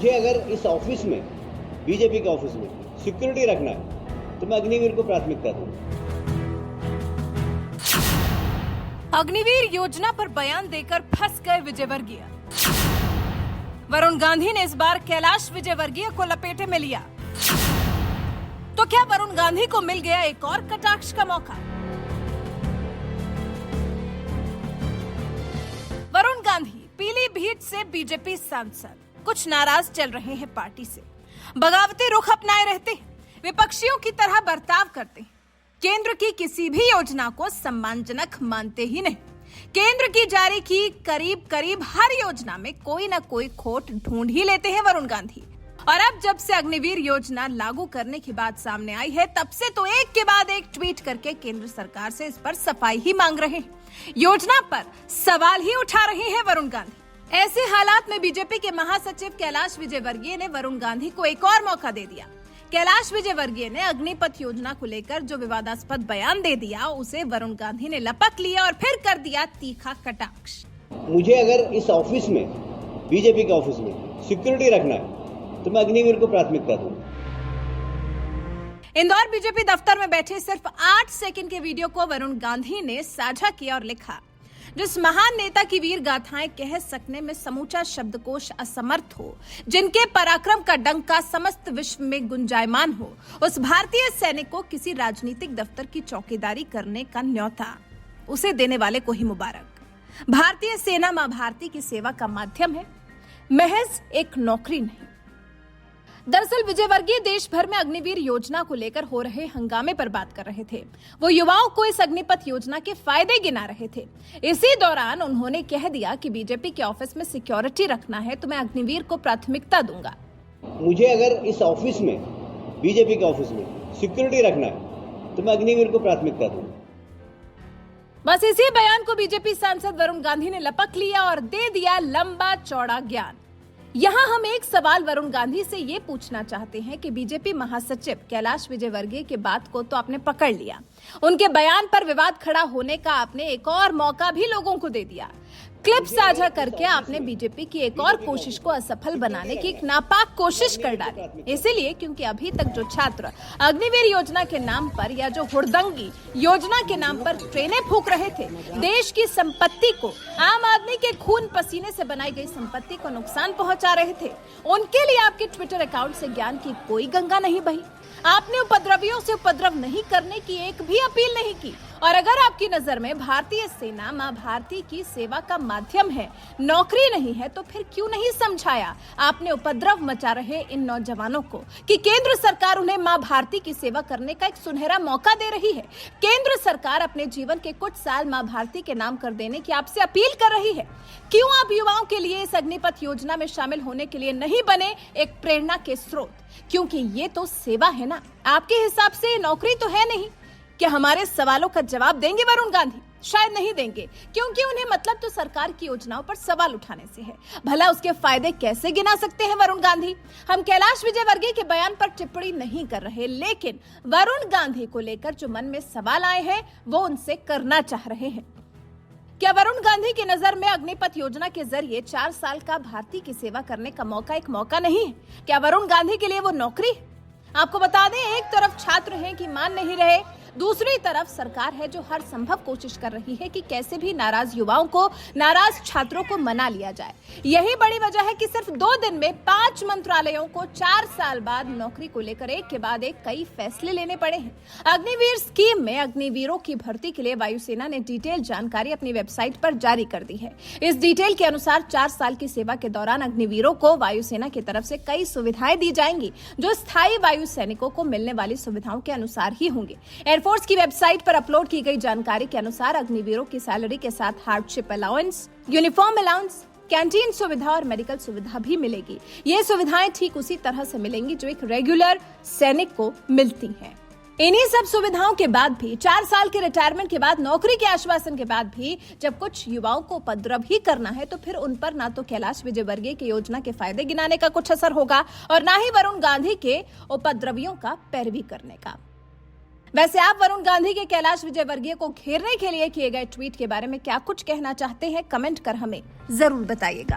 मुझे अगर इस ऑफिस में, बीजेपी के ऑफिस में सिक्योरिटी रखना है तो मैं अग्निवीर को प्राथमिकता दूंगा। अग्निवीर योजना पर बयान देकर फंस गए विजयवर्गीय। वरुण गांधी ने इस बार कैलाश विजयवर्गीय को लपेटे में लिया। तो क्या वरुण गांधी को मिल गया एक और कटाक्ष का मौका? वरुण गांधी पीलीभीत से बीजेपी सांसद कुछ नाराज चल रहे हैं पार्टी से, बगावती रुख अपनाए रहते हैं, विपक्षियों की तरह बर्ताव करते हैं, केंद्र की किसी भी योजना को सम्मानजनक मानते ही नहीं। केंद्र की जारी की करीब करीब हर योजना में कोई ना कोई खोट ढूंढ ही लेते हैं वरुण गांधी। और अब जब से अग्निवीर योजना लागू करने की बात सामने आई है, तब से तो एक के बाद एक ट्वीट करके केंद्र सरकार से इस पर सफाई ही मांग रहे हैं, योजना पर सवाल ही उठा रहे हैं वरुण गांधी। ऐसे हालात में बीजेपी के महासचिव कैलाश विजयवर्गीय ने वरुण गांधी को एक और मौका दे दिया। कैलाश विजयवर्गीय ने अग्निपथ योजना को लेकर जो विवादास्पद बयान दे दिया, उसे वरुण गांधी ने लपक लिया और फिर कर दिया तीखा कटाक्ष। मुझे अगर इस ऑफिस में, बीजेपी के ऑफिस में सिक्योरिटी रखना है तो मैं अग्निवीर को प्राथमिकता दूंगा। इंदौर बीजेपी दफ्तर में बैठे सिर्फ 8 सेकंड के वीडियो को वरुण गांधी ने साझा किया और लिखा, जिस महान नेता की वीर गाथाएं कह सकने में समूचा शब्दकोश असमर्थ हो, जिनके पराक्रम का डंका समस्त विश्व में गुंजायमान हो, उस भारतीय सैनिक को किसी राजनीतिक दफ्तर की चौकीदारी करने का न्योता उसे देने वाले को ही मुबारक। भारतीय सेना मां भारती की सेवा का माध्यम है, महज एक नौकरी नहीं। दरअसल विजयवर्गीय देश भर में अग्निवीर योजना को लेकर हो रहे हंगामे पर बात कर रहे थे। वो युवाओं को इस अग्निपथ योजना के फायदे गिना रहे थे। इसी दौरान उन्होंने कह दिया कि बीजेपी के ऑफिस में सिक्योरिटी रखना है तो मैं अग्निवीर को प्राथमिकता दूंगा। मुझे अगर इस ऑफिस में, बीजेपी के ऑफिस में सिक्योरिटी रखना है तो मैं अग्निवीर को प्राथमिकता दूंगा। बस इसी बयान को बीजेपी सांसद वरुण गांधी ने लपक लिया और दे दिया लंबा चौड़ा ज्ञान। यहाँ हम एक सवाल वरुण गांधी से ये पूछना चाहते हैं कि बीजेपी महासचिव कैलाश विजयवर्गीय के बात को तो आपने पकड़ लिया, उनके बयान पर विवाद खड़ा होने का आपने एक और मौका भी लोगों को दे दिया। क्लिप साझा करके आपने बीजेपी की एक और कोशिश को असफल बनाने की एक नापाक कोशिश कर डाली। इसीलिए क्योंकि अभी तक जो छात्र अग्निवीर योजना के नाम पर या जो हुड़दंगी योजना के नाम पर ट्रेनें फूंक रहे थे, देश की संपत्ति को, आम आदमी के खून पसीने से बनाई गई संपत्ति को नुकसान पहुंचा रहे थे, उनके लिए आपके ट्विटर अकाउंट से ज्ञान की कोई गंगा नहीं बही। आपने उपद्रवियों से उपद्रव नहीं करने की एक भी अपील नहीं की। और अगर आपकी नजर में भारतीय सेना मां भारती की सेवा का माध्यम है, नौकरी नहीं है, तो फिर क्यों नहीं समझाया आपने उपद्रव मचा रहे इन नौजवानों को कि केंद्र सरकार उन्हें मां भारती की सेवा करने का एक सुनहरा मौका दे रही है। केंद्र सरकार अपने जीवन के कुछ साल मां भारती के नाम कर देने की आपसे अपील कर रही है। क्यों आप युवाओं के लिए इस अग्निपथ योजना में शामिल होने के लिए नहीं बने एक प्रेरणा के स्रोत? क्योंकि ये तो सेवा है ना, आपके हिसाब से नौकरी तो है नहीं। क्या हमारे सवालों का जवाब देंगे वरुण गांधी? शायद नहीं देंगे, क्योंकि उन्हें मतलब तो सरकार की योजनाओं पर सवाल उठाने से है। भला उसके फायदे कैसे गिना सकते हैं वरुण गांधी? हम कैलाश विजयवर्गीय के बयान पर टिप्पणी नहीं कर रहे, लेकिन वरुण गांधी को लेकर जो मन में सवाल आए हैं वो उनसे करना चाह रहे हैं। क्या वरुण गांधी की नजर में अग्निपथ योजना के जरिए 4 साल का भारती की सेवा करने का मौका एक मौका नहीं है? क्या वरुण गांधी के लिए वो नौकरी? आपको बता दें, एक तरफ छात्र हैं कि मान नहीं रहे, दूसरी तरफ सरकार है जो हर संभव कोशिश कर रही है कि कैसे भी नाराज युवाओं को, नाराज छात्रों को मना लिया जाए। यही बड़ी वजह है कि सिर्फ 2 दिन में 5 मंत्रालयों को 4 साल बाद नौकरी को लेकर एक के बाद एक कई फैसले लेने पड़े हैं। अग्निवीर स्कीम में अग्निवीरों की भर्ती के लिए वायुसेना ने डिटेल जानकारी अपनी वेबसाइट पर जारी कर दी है। इस डिटेल के अनुसार 4 साल की सेवा के दौरान अग्निवीरों को वायुसेना की तरफ से कई सुविधाएं दी जाएंगी, जो स्थायी वायु सैनिकों को मिलने वाली सुविधाओं के अनुसार ही होंगे। एयरफोर्स की वेबसाइट पर अपलोड की गई जानकारी के अनुसार अग्निवीरों की सैलरी के साथ hardship allowance, uniform allowance, canteen सुविधा और मेडिकल सुविधा भी मिलेगी। ये सुविधाएं ठीक उसी तरह से मिलेंगी जो एक रेगुलर सैनिक को मिलती हैं। इन्हीं सब सुविधाओं के बाद भी, 4 साल के रिटायरमेंट के बाद, नौकरी के आश्वासन के बाद भी जब कुछ युवाओं को उपद्रव ही करना है, तो फिर उन पर ना तो कैलाश विजयवर्गीय की योजना के फायदे गिनाने का कुछ असर होगा और ना ही वरुण गांधी के उपद्रवियों का पैरवी करने का। वैसे आप वरुण गांधी के कैलाश विजयवर्गीय को घेरने के लिए किए गए ट्वीट के बारे में क्या कुछ कहना चाहते हैं? कमेंट कर हमें जरूर बताइएगा।